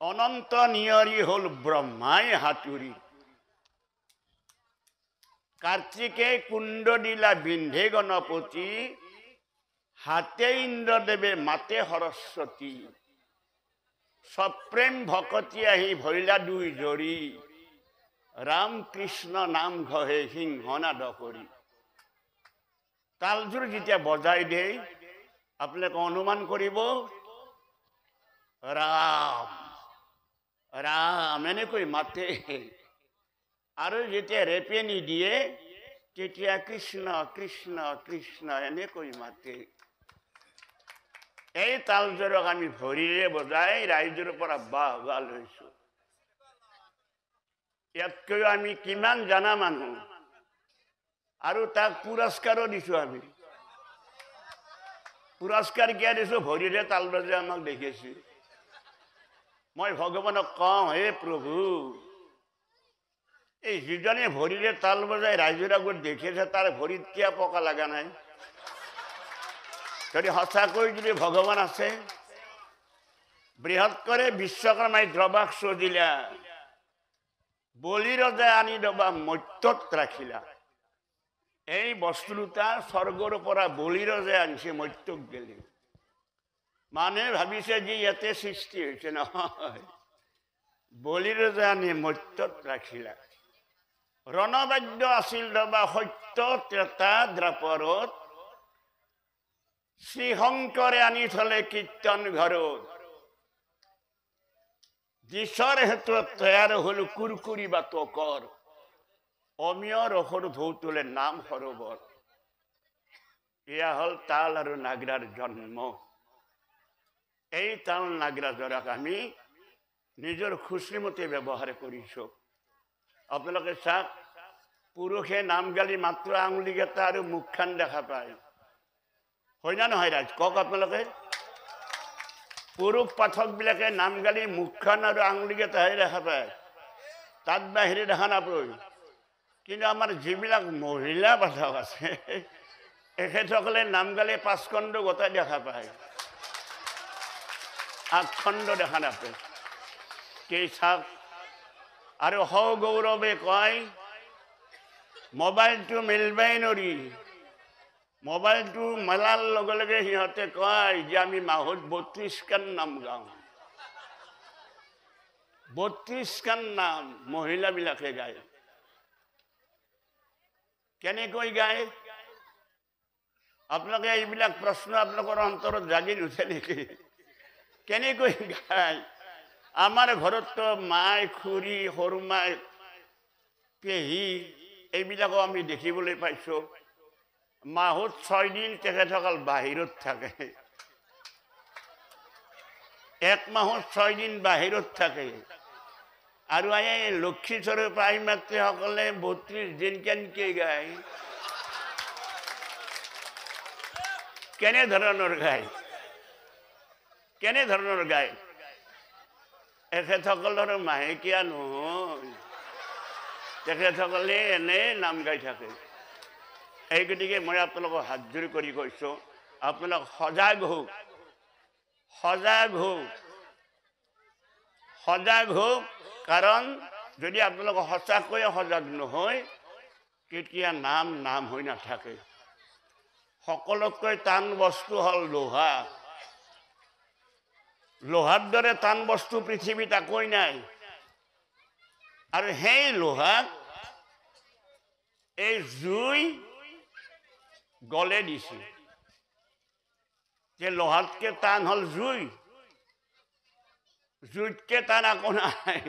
অনন্ত নিয়ৰি হল ব্ৰহ্মায় হাতুড়ি। কাৰ্তিকে কুণ্ড দিলা বিন্ধে গণপতি, হাতে ইন্দ্ৰদেৱে মাতে সৰস্বতী। সপ্ৰেম ভকতি আহি ভৈলা দুই জৰি, ৰাম কৃষ্ণ নাম ঘহে সিংহনাদ কৰি। তালযোৰ যেতিয়া বজাই দিয়ে আপোনালোকে অনুমান কৰিব ৰাম ৰাম এনেকৈ মাতে, আৰু যেতিয়া ৰেপেনি দিয়ে তেতিয়া কৃষ্ণ কৃষ্ণ কৃষ্ণ এনেকৈ মাতে। এই তালযোৰক আমি ভৰিৰে বজাই ৰাইজৰ পৰা বাহ লৈছো। ইয়াতকৈ আমি কিমান জানা মানুহ, আৰু তাক পুৰস্কাৰো দিছো। আমি পুৰস্কাৰ কিয় দিছো? ভৰিৰে তাল বজাই আমাক দেখিছো। মই ভগৱানক কওঁ, হে প্ৰভু, এই যিজনে ভৰিৰে তাল বজাই ৰাইজৰ আগত দেখিছে তাৰ ভৰিত কিয় পকা লগা নাই? যদি সঁচাকৈ যদি ভগৱান আছে, বৃহৎ কৰে বিশ্বকৰ্মাই দ্ৰবাক সজিলা, বলি ৰজাই আনি দবা মৰ্ত্যত ৰাখিলা। এই বস্তু দুটা স্বৰ্গৰ পৰা বলি ৰজাই আনিছে, মৰ্ত্যক গেলি। মানুহে ভাবিছে যে ইয়াতে সৃষ্টি হৈছে, নহয়, বলি ৰজাই আনি মৰ্ত্যত ৰাখিলা। ৰণবাদ্য আছিল দবা সত্য ত্ৰেতা দ্বাপৰত, শ্ৰীশংকৰে আনি থলে কীৰ্তন ঘৰত। দিশৰ হেতু তৈয়াৰ হল কুৰকুৰি বা তকৰ, অমীয় ৰসৰ ঢৌ তোলে নাম সৰোবৰ। এয়া হল তাল আৰু নাগৰাৰ জন্ম। এই তাল নাগৰাজক আমি নিজৰ খুচিমতে ব্যৱহাৰ কৰিছো। আপোনালোকে চাওক, পুৰুষে নাম গালি মাত্ৰ আঙুলিকেইটা আৰু মুখখন দেখা পায়, হয় না নহয় ৰাইজ? কওক আপোনালোকে। পুৰুষ পাঠক বিলাকে নাম গালি মুখখন আৰু আঙুলিকেইটাহে দেখা পায়, তাত বাহিৰে দেখা নাপায়। কিন্তু আমাৰ যিবিলাক মহিলা পাঠক আছে, এখেতসকলে নাম গালি 5 খণ্ড গোটাই দেখা পায়, 8 খণ্ড দেখা নাপায়। কি চাওক, আৰু সগৌৰৱে কয়, মোবাইলটো মিলবাই নৰি। মোবাইলটো মেলাৰ লগে লগে সিহঁতে কয় যে আমি মাহত 32 খান নাম গাওঁ। 32 খান নাম মহিলাবিলাকে গায়। কেনেকৈ গায়? আপোনালোকে এইবিলাক প্ৰশ্ন আপোনালোকৰ অন্তৰত জাগি নুঠে নেকি? কেনেকৈ গায়? আমাৰ ঘৰততো মাই, খুৰী, সৰুমাই, পেহী এইবিলাকো আমি দেখিবলৈ পাইছো। মাহত 6 দিন তেখেতসকল বাহিৰত থাকে, 1 মাহত 6 দিন বাহিৰত থাকে। আৰু এই লক্ষীস্বৰূপ আই মাতৃসকলে 32 দিন কেনেকে গায়? কেনে ধৰণৰ গায়? কেনে ধৰণৰ গায়? এখেতসকলৰ মাহেকীয়া নহয়, তেখেতসকলে এনে নাম গাই থাকে। এই গতিকে মই আপোনালোকক হাত জোৰি কৰি কৈছো, আপোনালোক সজাগ হওক, সজাগ হওক, সজাগ হওক। কাৰণ যদি আপোনালোক সঁচাকৈয়ে সজাগ নহয়, তেতিয়া নাম নাম হৈ নাথাকে। সকলোতকৈ টান বস্তু হল লোহা। লোহাৰ দৰে টান বস্তু পৃথিৱীত একোৱেই নাই। আৰু সেই লোহাক এই জুই গলে দিছে। যে লোহাতকে টান হল জুই, জুইতকে টান একো নাই।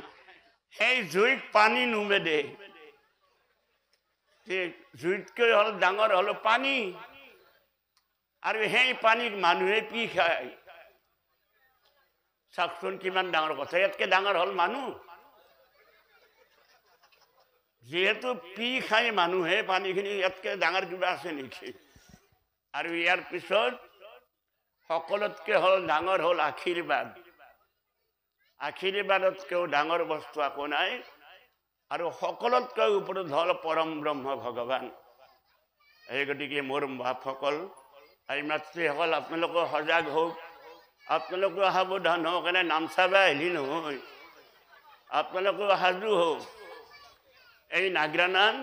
সেই জুইত পানী নুমেদে, জুইতকৈ হল ডাঙৰ হল পানী। আৰু সেই পানীক মানুহে পি খায়। চাওকচোন কিমান ডাঙৰ কথা। ইয়াতকে ডাঙৰ হল মানুহ। যিহেতু পি খাই মানুহে পানীখিনি, ইয়াতকে ডাঙৰ কিবা আছে নেকি? আৰু ইয়াৰ পিছত সকলোতকে হল ডাঙৰ হল আশীৰ্বাদ। আশীৰ্বাদতকেও ডাঙৰ বস্তু একো নাই। আৰু সকলোতকৈ ওপৰত হল পৰম ব্ৰহ্ম ভগৱান। এই গতিকে মোৰ বাপসকল, এই মাতৃসকল, আপোনালোকে সজাগ হওক। আপোনালোকেও সাৱধান হওক, এনে নাম চাব আহিলি নহয়, আপোনালোকেও সাজু হওক। এই নাগৰা নাম